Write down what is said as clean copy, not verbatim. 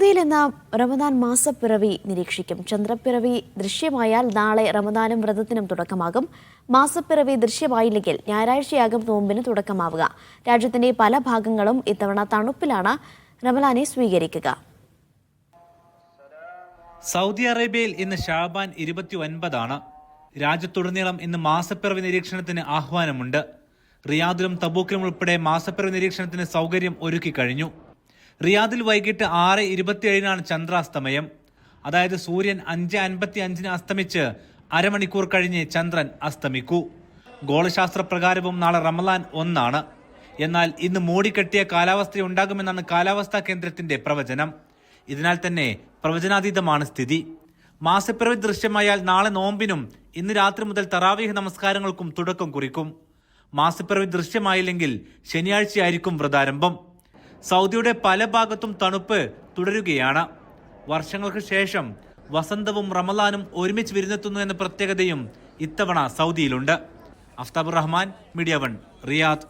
സൗദിയിൽ ഇന്ന് റമദാൻ മാസപ്പിറവി നിരീക്ഷിക്കും. ചന്ദ്രപ്പിറവി ദൃശ്യമായാൽ നാളെ റമദാനും വ്രതത്തിനും തുടക്കമാകും. മാസപ്പിറവി ദൃശ്യമായില്ലെങ്കിൽ ഞായറാഴ്ചയാകും നോമ്പിന് തുടക്കമാവുക. രാജ്യത്തിന്റെ പല ഭാഗങ്ങളും ഇത്തവണ തണുപ്പിലാണ് റമദാനെ സ്വീകരിക്കുക. സൗദി അറേബ്യയിൽ ഇന്ന് ഷാബാൻ 29 രാജ്യത്തുടനീളം ഇന്ന് മാസപ്പിറവി നിരീക്ഷണത്തിന് ആഹ്വാനമുണ്ട്. റിയാദിലും തബൂക്കിലും ഉൾപ്പെടെ മാസപ്പിറവി നിരീക്ഷണത്തിന് സൗകര്യം ഒരുക്കി കഴിഞ്ഞു. റിയാദിൽ വൈകിട്ട് 6:27 ചന്ദ്രാസ്തമയം. അതായത് സൂര്യൻ 5:55 അസ്തമിച്ച് അരമണിക്കൂർ കഴിഞ്ഞ് ചന്ദ്രൻ അസ്തമിക്കൂ. ഗോളശാസ്ത്രപ്രകാരവും നാളെ റമദാൻ 1. എന്നാൽ ഇന്ന് മൂടിക്കെട്ടിയ കാലാവസ്ഥയുണ്ടാകുമെന്നാണ് കാലാവസ്ഥാ കേന്ദ്രത്തിന്റെ പ്രവചനം. ഇതിനാൽ തന്നെ പ്രവചനാതീതമാണ് സ്ഥിതി. മാസപ്പിറവി ദൃശ്യമായാൽ നാളെ നോമ്പിനും ഇന്ന് രാത്രി മുതൽ തറാവീഹ് നമസ്കാരങ്ങൾക്കും തുടക്കം കുറിക്കും. മാസപ്പിറവി ദൃശ്യമായില്ലെങ്കിൽ ശനിയാഴ്ചയായിരിക്കും വ്രതാരംഭം. സൗദിയുടെ പല ഭാഗത്തും തണുപ്പ് തുടരുകയാണ്. വർഷങ്ങൾക്ക് ശേഷം വസന്തവും റമദാനും ഒരുമിച്ച് വിരുന്നെത്തുന്നു എന്ന പ്രത്യേകതയും ഇത്തവണ സൗദിയിലുണ്ട്. Aftabur Rahman, media 1, Riyadh.